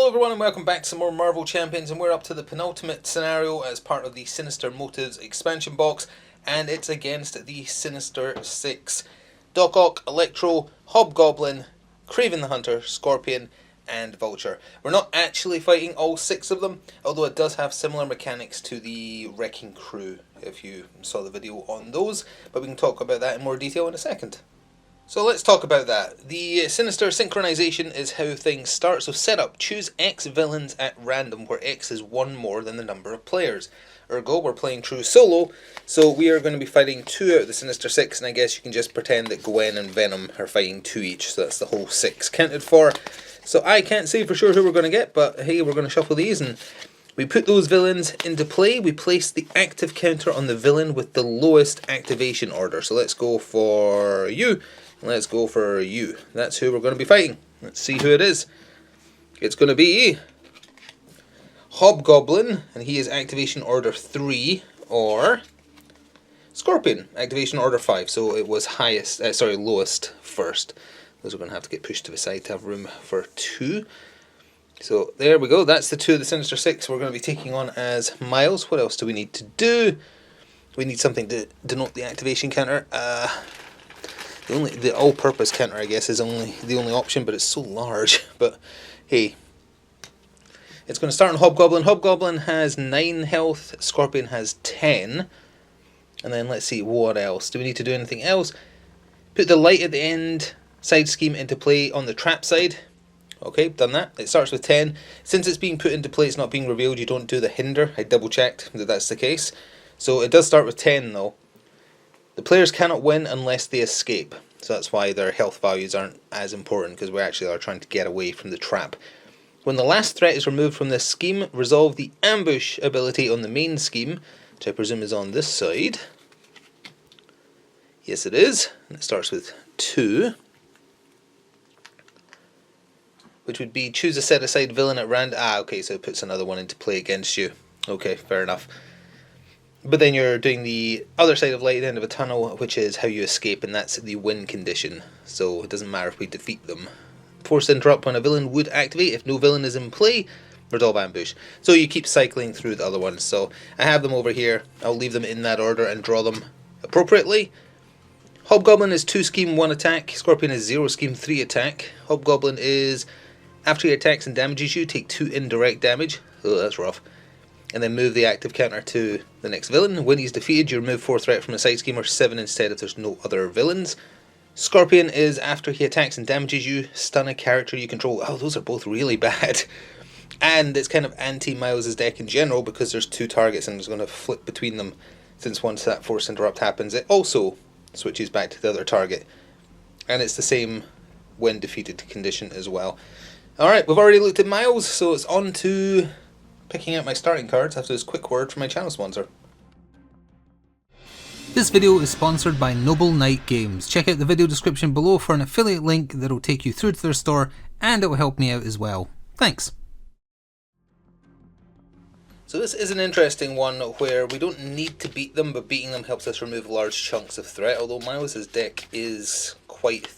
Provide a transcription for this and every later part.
Hello everyone and welcome back to some more Marvel Champions, and we're up to the penultimate scenario as part of the Sinister Motives expansion box, and it's against the Sinister Six. Doc Ock, Electro, Hobgoblin, Kraven the Hunter, Scorpion and Vulture. We're not actually fighting all six of them, although it does have similar mechanics to the Wrecking Crew if you saw the video on those, but we can talk about that in more detail in a second. So let's talk about that. The Sinister synchronization is how things start. So setup, choose X villains at random, where X is one more than the number of players. Ergo, we're playing true solo, so we are going to be fighting 2 out of the Sinister 6, and I guess you can just pretend that Gwen and Venom are fighting 2 each, so that's the whole 6 counted for. So I can't say for sure who we're going to get, but hey, we're going to shuffle these, and we put those villains into play. We place the active counter on the villain with the lowest activation order. So let's go for you. Let's go for you. That's who we're going to be fighting. Let's see who it is. It's going to be Hobgoblin, and he is activation order 3, or Scorpion, activation order 5. So it was lowest first. Those are going to have to get pushed to the side to have room for 2. So there we go. That's the 2 of the Sinister 6 we're going to be taking on as Miles. What else do we need to do? We need something to denote the activation counter. The all-purpose counter, I guess, is the only option, but it's so large. But hey, it's going to start on Hobgoblin. Hobgoblin has 9 health. Scorpion has 10. And then let's see what else. Do we need to do anything else? Put the light at the end side scheme into play on the trap side. Okay, done that. It starts with 10. Since it's being put into play, it's not being revealed. You don't do the hinder. I double checked that that's the case. So it does start with 10 though. The players cannot win unless they escape, so that's why their health values aren't as important, because we actually are trying to get away from the trap. When the last threat is removed from this scheme, resolve the ambush ability on the main scheme, which I presume is on this side. Yes it is, and it starts with 2. Which would be choose a set aside villain at random. Okay, so it puts another one into play against you. Okay, fair enough. But then you're doing the other side of light at the end of a tunnel, which is how you escape, and that's the win condition. So it doesn't matter if we defeat them. Force interrupt when a villain would activate. If no villain is in play, resolve ambush. So you keep cycling through the other ones. So I have them over here. I'll leave them in that order and draw them appropriately. Hobgoblin is 2 scheme 1 attack. Scorpion is 0 scheme 3 attack. Hobgoblin is after he attacks and damages you, take 2 indirect damage. Oh, that's rough. And then move the active counter to the next villain. When he's defeated, you remove 4 threat from a side scheme, or 7 instead if there's no other villains. Scorpion is after he attacks and damages you, stun a character you control. Oh, those are both really bad. And it's kind of anti-Miles' deck in general, because there's 2 targets and it's going to flip between them, since once that force interrupt happens, it also switches back to the other target. And it's the same when defeated condition as well. Alright, we've already looked at Miles, so it's on to picking out my starting cards after this quick word from my channel sponsor. This video is sponsored by Noble Knight Games. Check out the video description below for an affiliate link that will take you through to their store, and it will help me out as well. Thanks. So this is an interesting one where we don't need to beat them, but beating them helps us remove large chunks of threat, although Miles' deck is quite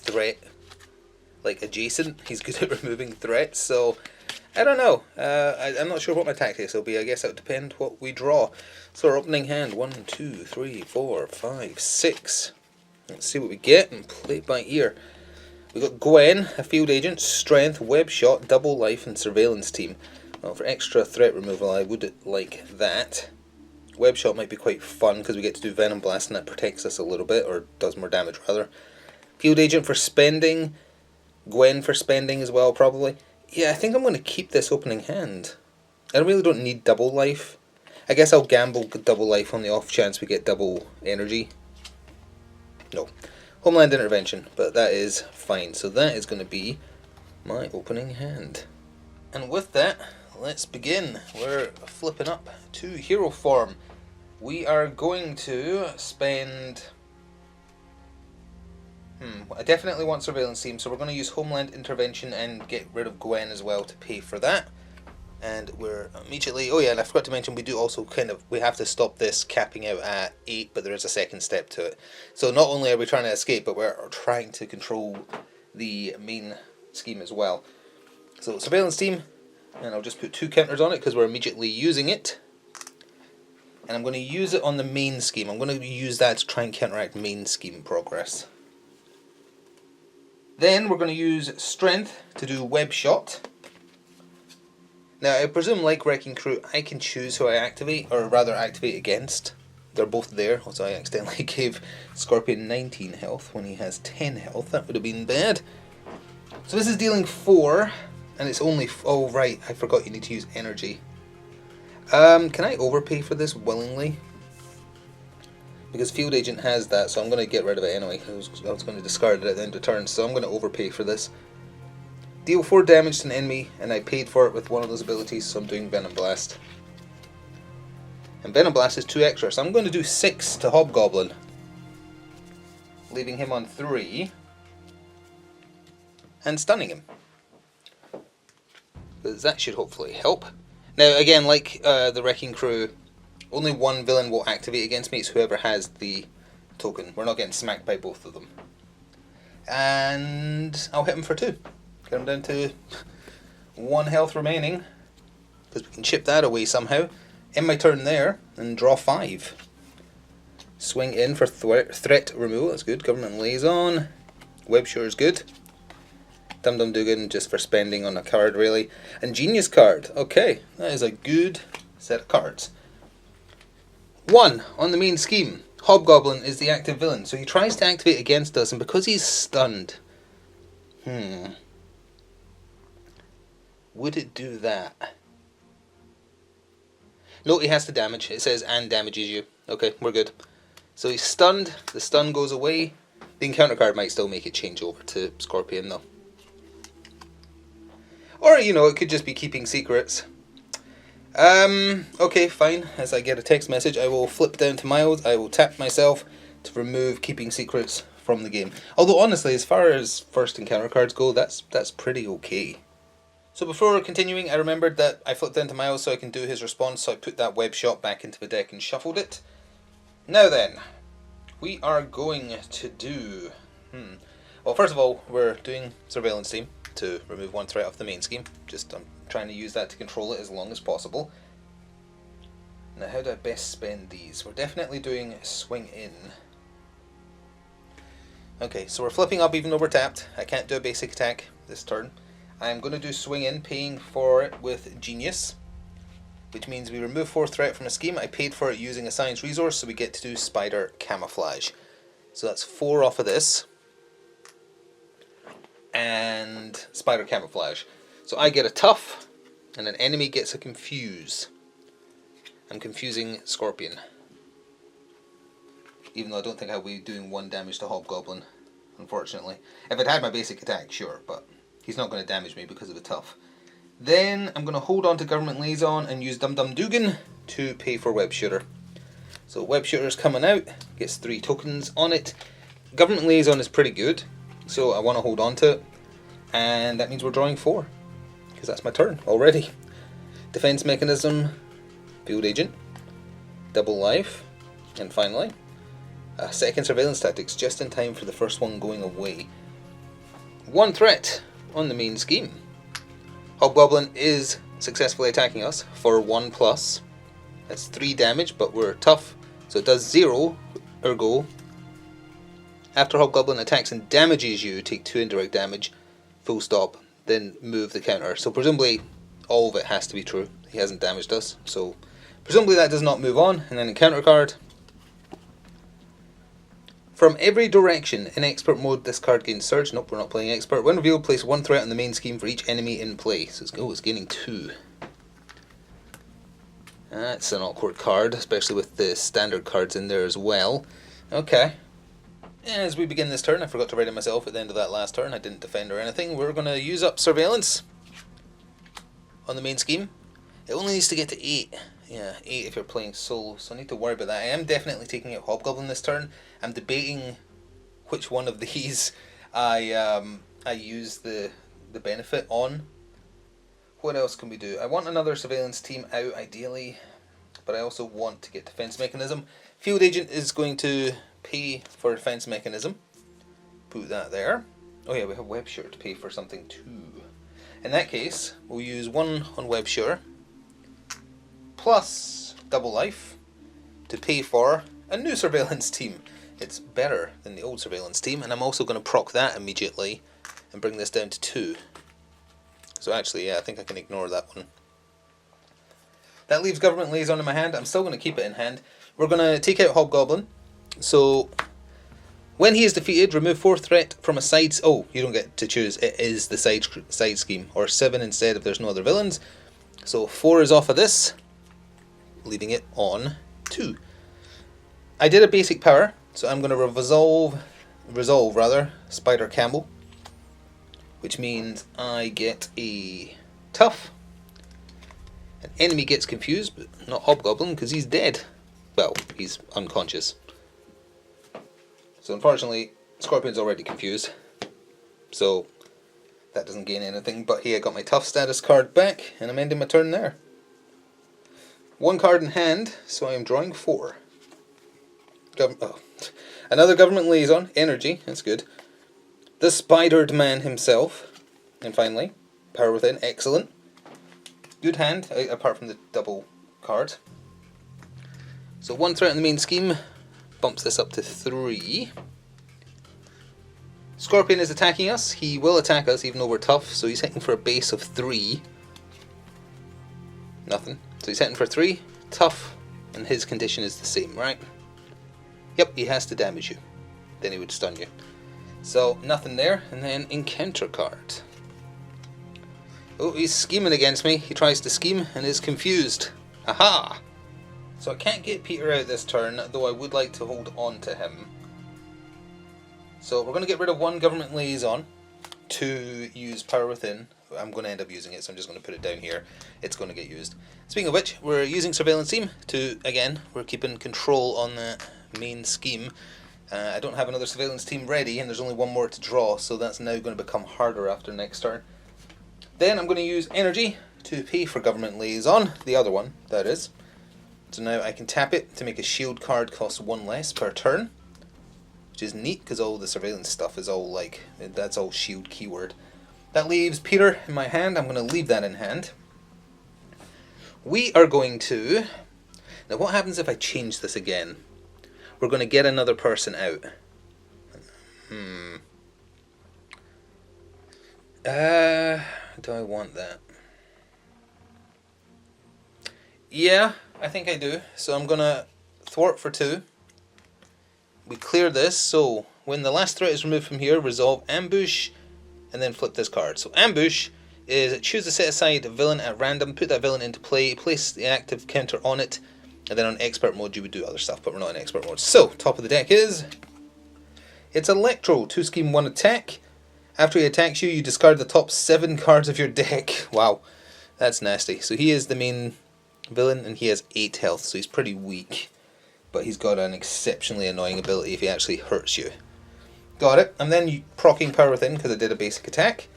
adjacent. He's good at removing threats, so I don't know. I'm not sure what my tactics will be. I guess it would depend what we draw. So our opening hand, 1, 2, 3, 4, 5, 6. Let's see what we get and play it by ear. We've got Gwen, a field agent, strength, web shot, double life and surveillance team. Well, for extra threat removal I would like that. Web shot might be quite fun because we get to do venom blast and that protects us a little bit, or does more damage rather. Field agent for spending, Gwen for spending as well probably. Yeah, I think I'm going to keep this opening hand. I really don't need double life. I guess I'll gamble double life on the off chance we get double energy. No. Homeland intervention, but that is fine. So that is going to be my opening hand. And with that, let's begin. We're flipping up to hero form. We are going to spend... I definitely want surveillance team, so we're going to use Homeland intervention and get rid of Gwen as well to pay for that. And we're immediately... Oh yeah, and I forgot to mention we do also we have to stop this capping out at 8, but there is a second step to it. So not only are we trying to escape, but we're trying to control the main scheme as well. So surveillance team, And I'll just put 2 counters on it because we're immediately using it. And I'm going to use it on the main scheme. I'm going to use that to try and counteract main scheme progress. Then we're going to use strength to do web shot. Now I presume, like Wrecking Crew, I can choose who I activate, or rather activate against. They're both there, so I accidentally gave Scorpion 19 health when he has 10 health. That would have been bad. So this is dealing 4, and it's only... oh right, I forgot you need to use energy. Can I overpay for this willingly? Because Field Agent has that, so I'm going to get rid of it anyway. I was going to discard it at the end of turn, so I'm going to overpay for this. Deal 4 damage to an enemy, and I paid for it with one of those abilities, so I'm doing Venom Blast. And Venom Blast is 2 extra, so I'm going to do 6 to Hobgoblin. Leaving him on 3. And stunning him. Because that should hopefully help. Now again, like the Wrecking Crew, only one villain will activate against me. It's whoever has the token. We're not getting smacked by both of them. And I'll hit him for 2. Get him down to 1 health remaining. Because we can chip that away somehow. End my turn there and draw 5. Swing in for threat removal. That's good. Government Liaison. Web Shooter is good. Dum Dum Dugan just for spending on a card really. And Genius card. Okay, that is a good set of cards. 1 on the main scheme. Hobgoblin is the active villain, so he tries to activate against us, and because he's stunned, would it do that? No, he has to damage. It says and damages you. Okay, we're good. So he's stunned. The stun goes away. The encounter card might still make it change over to Scorpion though. Or, you know, it could just be keeping secrets. Okay, fine. As I get a text message, I will flip down to Miles. I will tap myself to remove keeping secrets from the game. Although, honestly, as far as first encounter cards go, that's pretty okay. So before continuing, I remembered that I flipped down to Miles so I can do his response, so I put that web shot back into the deck and shuffled it. Now then, we are going to do... Well, first of all, we're doing Surveillance Team to remove 1 threat off the main scheme. I'm trying to use that to control it as long as possible. Now, how do I best spend these? We're definitely doing Swing In. Okay, so we're flipping up even though we're tapped. I can't do a basic attack this turn. I'm going to do Swing In, paying for it with Genius, which means we remove 4 threat from a scheme. I paid for it using a science resource, so we get to do Spider Camouflage. So that's 4 off of this. And Spider Camouflage. So I get a Tough, and an enemy gets a Confuse. I'm confusing Scorpion. Even though I don't think I'll be doing 1 damage to Hobgoblin, unfortunately. If I'd had my basic attack, sure, but he's not going to damage me because of a Tough. Then I'm going to hold on to Government Liaison and use Dum Dum Dugan to pay for Web Shooter. So Web Shooter's coming out, gets 3 tokens on it. Government Liaison is pretty good, so I want to hold on to it. And that means we're drawing 4, because that's my turn already. Defense Mechanism, Field Agent, Double Life, and finally, a second Surveillance Tactics, just in time for the first one going away. 1 threat on the main scheme. Hobgoblin is successfully attacking us for 1+. That's 3 damage, but we're tough, so it does 0, ergo. After Hobgoblin attacks and damages you, take 2 indirect damage, full stop, then move the counter. So presumably all of it has to be true. He hasn't damaged us, so presumably that does not move on. And then encounter card. From every direction, in expert mode, this card gains surge. Nope, we're not playing expert. When revealed, place 1 threat on the main scheme for each enemy in play. So it's gaining 2. That's an awkward card, especially with the standard cards in there as well. Okay. As we begin this turn, I forgot to write it myself at the end of that last turn. I didn't defend or anything. We're going to use up Surveillance on the main scheme. It only needs to get to 8. Yeah, 8 if you're playing solo, so I need to worry about that. I am definitely taking out Hobgoblin this turn. I'm debating which one of these I use the benefit on. What else can we do? I want another Surveillance team out, ideally, but I also want to get Defense Mechanism. Field Agent is going to pay for Defense Mechanism. Put that there. Oh yeah, we have Web Shooter to pay for something too. In that case, we'll use 1 on Web Shooter, plus double life, to pay for a new surveillance team. It's better than the old surveillance team, and I'm also going to proc that immediately and bring this down to 2. So actually, yeah, I think I can ignore that one. That leaves Government Liaison in my hand. I'm still going to keep it in hand. We're going to take out Hobgoblin. So, when he is defeated, remove 4 threat from a side... Oh, you don't get to choose. It is the side scheme. Or 7 instead if there's no other villains. So 4 is off of this, leaving it on 2. I did a basic power, so I'm going to resolve Spider Campbell, which means I get a tough. An enemy gets confused, but not Hobgoblin because he's dead. Well, he's unconscious. So unfortunately, Scorpion's already confused, so that doesn't gain anything. But hey, I got my tough status card back, and I'm ending my turn there. 1 card in hand, so I am drawing 4. Another Government Liaison, energy, that's good. The Spidered Man himself, and finally, Power Within, excellent. Good hand, apart from the double card. So 1 threat in the main scheme bumps this up to 3. Scorpion is attacking us. He will attack us even though we're tough, so he's hitting for a base of 3. Nothing. So he's hitting for 3, tough, and his condition is the same, right? Yep, he has to damage you. Then he would stun you. So, nothing there, and then encounter card. Oh, he's scheming against me. He tries to scheme and is confused. Aha! So I can't get Peter out this turn, though I would like to hold on to him. So we're going to get rid of 1 Government Liaison to use Power Within. I'm going to end up using it, so I'm just going to put it down here. It's going to get used. Speaking of which, we're using Surveillance Team to, again, we're keeping control on the main scheme. I don't have another Surveillance Team ready, and there's only 1 more to draw, so that's now going to become harder after next turn. Then I'm going to use Energy to pay for Government Liaison, the other one, that is. So now I can tap it to make a shield card cost 1 less per turn, which is neat because all the surveillance stuff is all like, that's all shield keyword. That leaves Peter in my hand. I'm going to leave that in hand. We are going to... Now what happens if I change this again? We're going to get another person out. Do I want that? Yeah, I think I do. So I'm going to thwart for 2. We clear this, so when the last threat is removed from here, resolve ambush, and then flip this card. So ambush is choose a set aside villain at random, put that villain into play, place the active counter on it, and then on expert mode you would do other stuff, but we're not in expert mode. So, top of the deck is... It's Electro, 2 scheme 1 attack. After he attacks you, you discard the top 7 cards of your deck. Wow, that's nasty. So he is the main villain, and he has 8 health, so he's pretty weak. But he's got an exceptionally annoying ability if he actually hurts you. Got it. I'm then proccing Power Within because I did a basic attack.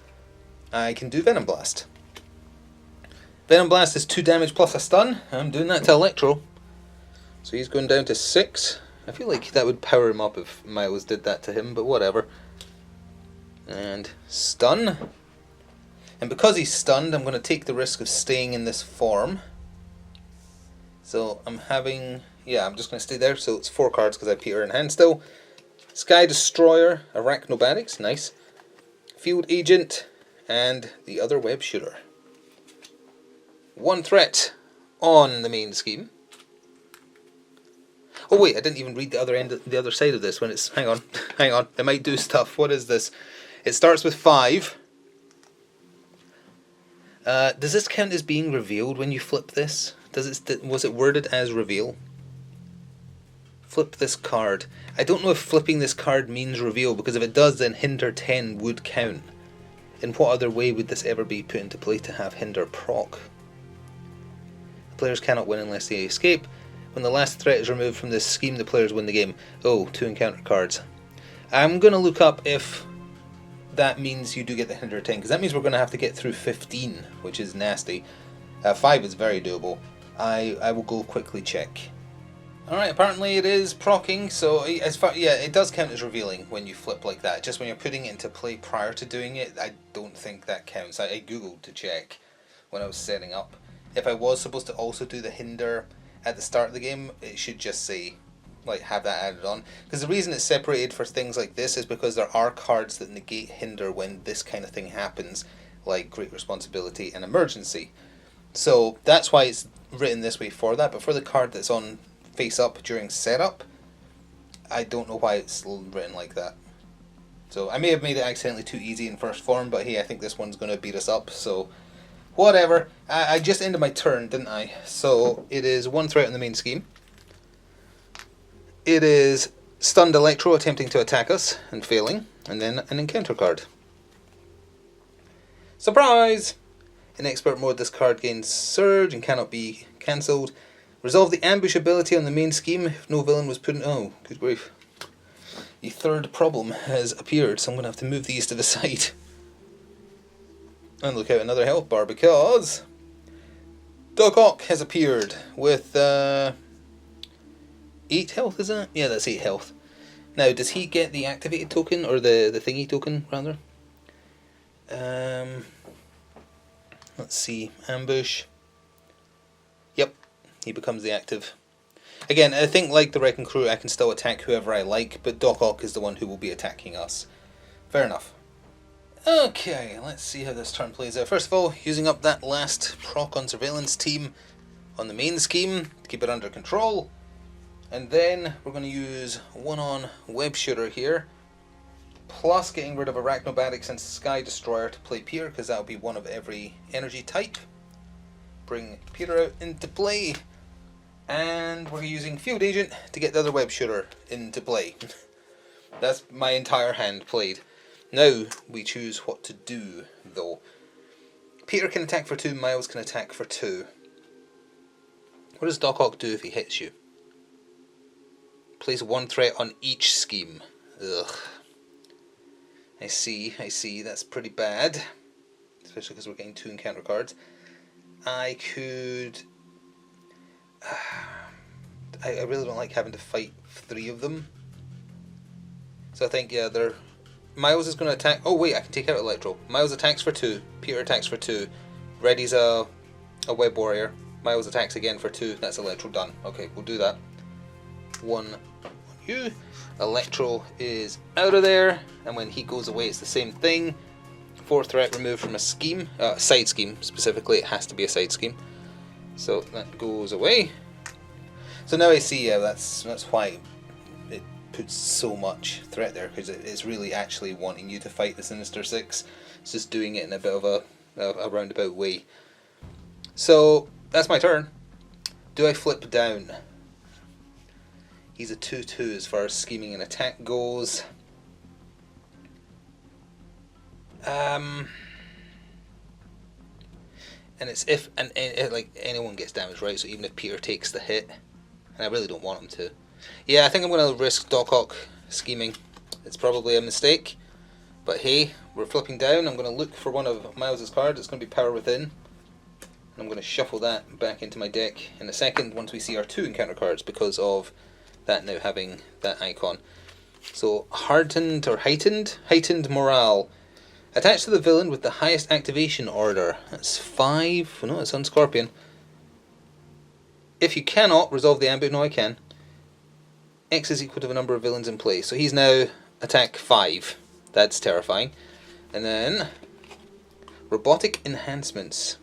I can do Venom Blast. Venom Blast is 2 damage plus a stun. I'm doing that to Electro. So he's going down to 6. I feel like that would power him up if Miles did that to him, but whatever. And stun. And because he's stunned, I'm going to take the risk of staying in this form. So I'm having... Yeah, I'm just going to stay there. So it's 4 cards because I have Peter in hand still. Sky Destroyer, Arachnobatics, nice. Field Agent, and the other Web Shooter. 1 threat on the main scheme. Oh wait, I didn't even read the other side of this when it's... Hang on, hang on, it might do stuff. What is this? It starts with 5. Does this count as being revealed when you flip this? Was it worded as reveal? Flip this card. I don't know if flipping this card means reveal, because if it does, then hinder 10 would count. In what other way would this ever be put into play to have hinder proc? The players cannot win unless they escape. When the last threat is removed from this scheme, the players win the game. Oh, 2 encounter cards. I'm going to look up if that means you do get the hinder 10, because that means we're going to have to get through 15, which is nasty. 5 is very doable. I will go quickly check. Alright, apparently it is proccing, so as far it does count as revealing when you flip like that. Just when you're putting it into play prior to doing it, I don't think that counts. I googled to check when I was setting up. If I was supposed to also do the hinder at the start of the game, it should just say, like, have that added on. Because the reason it's separated for things like this is because there are cards that negate hinder when this kind of thing happens, like Great Responsibility and Emergency. So that's why it's written this way for that, but for the card that's on face up during setup, I don't know why it's written like that. So I may have made it accidentally too easy in first form, but hey, I think this one's going to beat us up, so whatever. I just ended my turn, didn't I? So it is one threat in the main scheme. It is Stunned Electro attempting to attack us and failing, and then an encounter card. Surprise! In expert mode, this card gains Surge and cannot be cancelled. Resolve the ambush ability on the main scheme if no villain was put in... Oh, good grief. The third problem has appeared, so I'm going to have to move these to the side. And look out, another health bar, because Doc Ock has appeared with 8 health, is it? Yeah, that's 8 health. Now, does he get the activated token, or the thingy token, rather? Let's see, ambush. Yep, he becomes the active. Again, I think like the Wrecking Crew, I can still attack whoever I like, but Doc Ock is the one who will be attacking us. Fair enough. Okay, let's see how this turn plays out. First of all, using up that last proc on Surveillance Team on the main scheme to keep it under control. And then we're going to use one on Web Shooter here, plus getting rid of Arachnobatics and Sky Destroyer to play Peter, because that'll be one of every energy type. Bring Peter out into play, and we're using Field Agent to get the other Web Shooter into play. That's my entire hand played. Now we choose what to do, though. Peter can attack for 2, Miles can attack for 2. What does Doc Ock do if he hits you? Place 1 threat on each scheme. Ugh. I see, that's pretty bad. Especially because we're getting 2 encounter cards. I could... I really don't like having to fight 3 of them. So I think, yeah, they're... Miles is going to attack... Oh wait, I can take out Electro. Miles attacks for 2. Peter attacks for 2. Reddy's a Web Warrior. Miles attacks again for 2. That's Electro done. Okay, we'll do that. 1 on you. Electro is out of there, and when he goes away it's the same thing. 4 threat removed from a scheme, side scheme specifically, it has to be a side scheme. So that goes away. So now I see, yeah, that's why it puts so much threat there, because it's really actually wanting you to fight the Sinister Six. It's just doing it in a bit of a roundabout way. So that's my turn. Do I flip down? He's a 2-2 as far as scheming and attack goes. And it's if like anyone gets damaged, right? So even if Peter takes the hit, and I really don't want him to. Yeah, I think I'm going to risk Doc Ock scheming. It's probably a mistake, but hey, we're flipping down. I'm going to look for one of Miles' cards. It's going to be Power Within, and I'm going to shuffle that back into my deck in a second once we see our 2 encounter cards, because of that now having that icon. So heightened morale. Attach to the villain with the highest activation order. That's 5. No, it's on Scorpion. If you cannot resolve the ambush, no, I can. X is equal to the number of villains in play. So he's now attack 5. That's terrifying. And then robotic enhancements.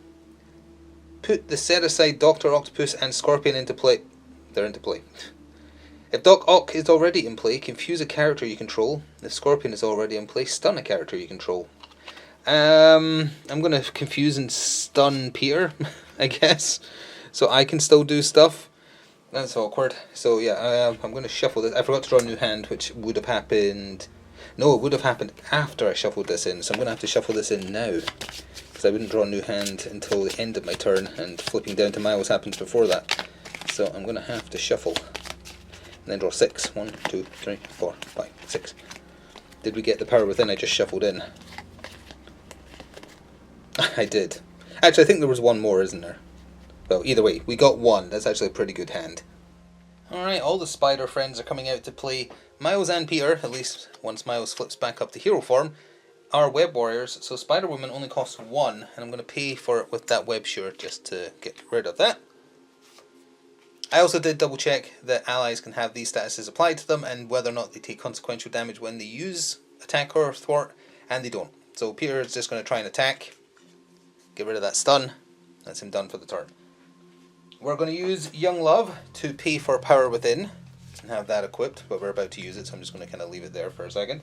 Put the set aside Dr. Octopus and Scorpion into play. They're into play. If Doc Ock is already in play, confuse a character you control. If Scorpion is already in play, stun a character you control. I'm going to confuse and stun Peter, I guess, so I can still do stuff. That's awkward. So yeah, I'm going to shuffle this. I forgot to draw a new hand, which would have happened... No, it would have happened after I shuffled this in, so I'm going to have to shuffle this in now, because I wouldn't draw a new hand until the end of my turn, and flipping down to Miles happens before that. So I'm going to have to shuffle. And then draw 6. 1, 2, 3, 4, 5, 6. Did we get the Power Within I just shuffled in? I did. Actually, I think there was one more, isn't there? Well, either way, we got 1. That's actually a pretty good hand. Alright, all the spider friends are coming out to play. Miles and Peter, at least once Miles flips back up to hero form, are web warriors, so Spider Woman only costs 1, and I'm going to pay for it with that web shore just to get rid of that. I also did double check that allies can have these statuses applied to them and whether or not they take consequential damage when they use attack or thwart, and they don't. So Peter is just going to try and attack, get rid of that stun, that's him done for the turn. We're going to use Young Love to pay for Power Within and have that equipped, but we're about to use it, so I'm just going to kind of leave it there for a second.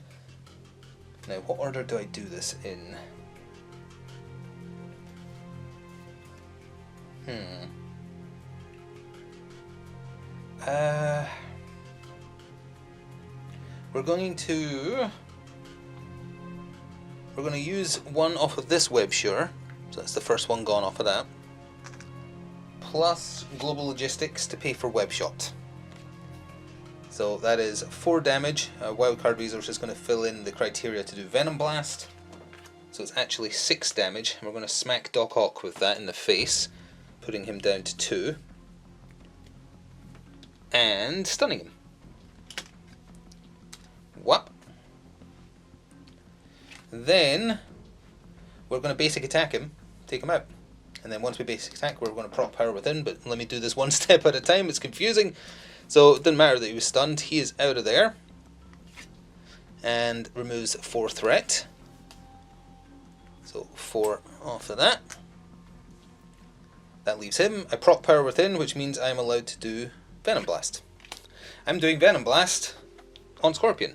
Now, what order do I do this in? We're going to use one off of this web shore, so that's the first one gone off of that, plus Global Logistics to pay for web shot. So that is 4 damage. Wildcard Resource is going to fill in the criteria to do Venom Blast, so it's actually 6 damage, and we're going to smack Doc Ock with that in the face, putting him down to 2, and stunning him. Whap. Then we're going to basic attack him, take him out. And then once we basic attack, we're going to proc Power Within, but let me do this one step at a time, it's confusing. So it didn't matter that he was stunned, he is out of there. And removes 4 threat. So 4 off of that. That leaves him. I proc Power Within, which means I'm allowed to do Venom Blast. I'm doing Venom Blast on Scorpion.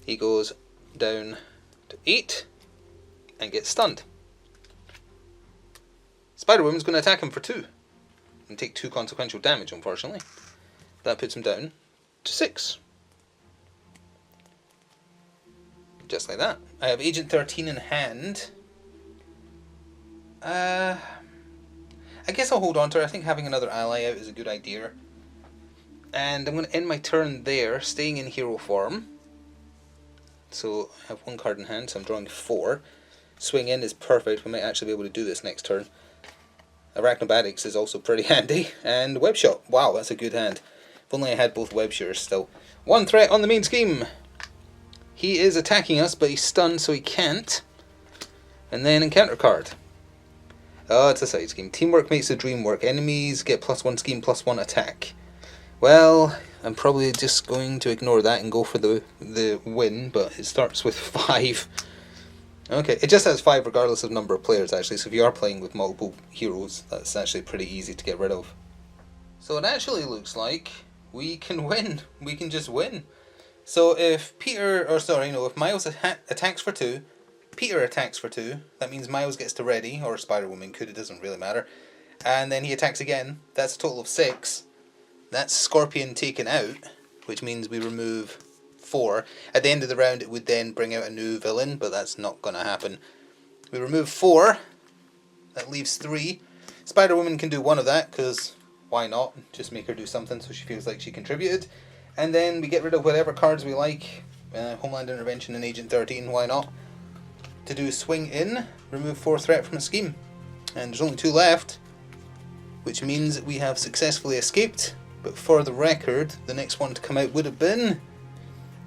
He goes down to 8 and gets stunned. Spider-Woman's going to attack him for 2 and take 2 consequential damage, unfortunately. That puts him down to 6. Just like that. I have Agent 13 in hand. I guess I'll hold on to her. I think having another ally out is a good idea. And I'm going to end my turn there, staying in hero form. So I have 1 card in hand, so I'm drawing 4. Swing in is perfect. We might actually be able to do this next turn. Arachnobatics is also pretty handy. And Web Shot. Wow, that's a good hand. If only I had both Web Shores still. 1 threat on the main scheme. He is attacking us, but he's stunned, so he can't. And then encounter card. Oh, it's a side scheme. Teamwork makes the dream work. Enemies get +1 scheme, +1 attack. Well, I'm probably just going to ignore that and go for the win, but it starts with 5. Okay, it just has 5 regardless of number of players actually, so if you are playing with multiple heroes, that's actually pretty easy to get rid of. So it actually looks like we can win. We can just win. So if if Miles attacks for 2, Peter attacks for 2, that means Miles gets to ready, or Spider-Woman could, it doesn't really matter. And then he attacks again, that's a total of 6. That's Scorpion taken out, which means we remove 4. At the end of the round it would then bring out a new villain, but that's not going to happen. We remove 4, that leaves 3. Spider-Woman can do 1 of that, because why not? Just make her do something so she feels like she contributed. And then we get rid of whatever cards we like. Homeland Intervention and Agent 13, why not? To do swing in, remove 4 threat from a scheme. And there's only 2 left, which means we have successfully escaped. But for the record, the next one to come out would have been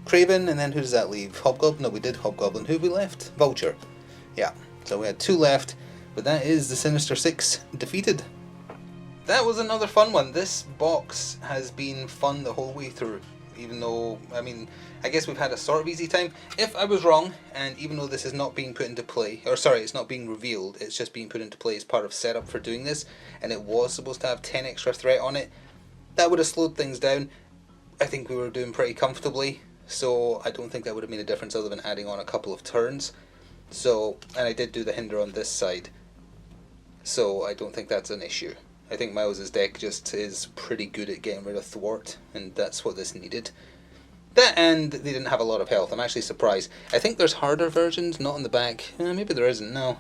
Craven, and then who does that leave? Hobgoblin? No, we did Hobgoblin. Who have we left? Vulture. Yeah, so we had 2 left, but that is the Sinister Six defeated. That was another fun one. This box has been fun the whole way through, even though, I guess we've had a sort of easy time. If I was wrong, and even though this is not being put into play, it's not being revealed, it's just being put into play as part of setup for doing this, and it was supposed to have 10 extra threat on it, that would have slowed things down. I think we were doing pretty comfortably, so I don't think that would have made a difference other than adding on a couple of turns. So, and I did do the hinder on this side, so I don't think that's an issue. I think Miles' deck just is pretty good at getting rid of thwart, and that's what this needed. That, and they didn't have a lot of health. I'm actually surprised. I think there's harder versions, not in the back. Maybe there isn't, no.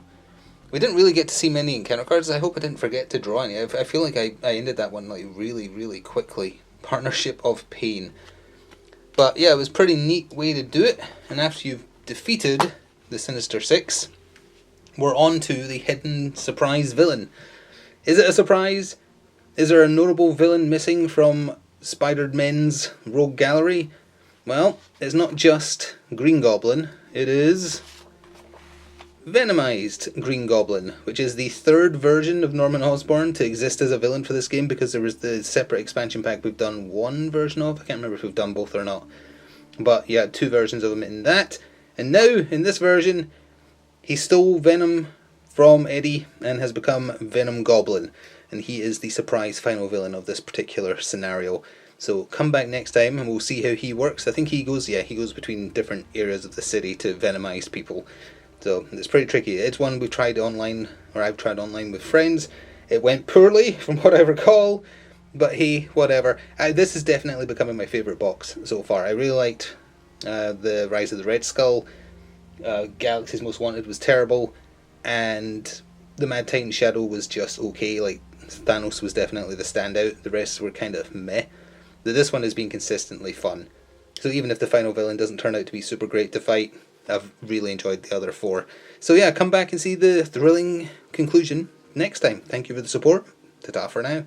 We didn't really get to see many encounter cards. I hope I didn't forget to draw any. I feel like I ended that one like really, really quickly. Partnership of Pain. But yeah, it was a pretty neat way to do it. And after you've defeated the Sinister Six, we're on to the hidden surprise villain. Is it a surprise? Is there a notable villain missing from Spider-Men's Rogue Gallery, well, it's not just Green Goblin, it is Venomized Green Goblin, which is the third version of Norman Osborn to exist as a villain for this game, because there was the separate expansion pack we've done one version of. I can't remember if we've done both or not. But yeah, two versions of him in that. And now, in this version, he stole Venom from Eddie and has become Venom Goblin. And he is the surprise final villain of this particular scenario. So come back next time and we'll see how he works. I think he goes between different areas of the city to venomize people. So it's pretty tricky. It's one we've tried online, or I've tried online with friends. It went poorly, from what I recall. But hey, whatever. This is definitely becoming my favourite box so far. I really liked the Rise of the Red Skull. Galaxy's Most Wanted was terrible. And the Mad Titan Shadow was just okay. Like, Thanos was definitely the standout. The rest were kind of meh. This one has been consistently fun. So even if the final villain doesn't turn out to be super great to fight, I've really enjoyed the other four. So yeah, come back and see the thrilling conclusion next time. Thank you for the support. Ta-ta for now.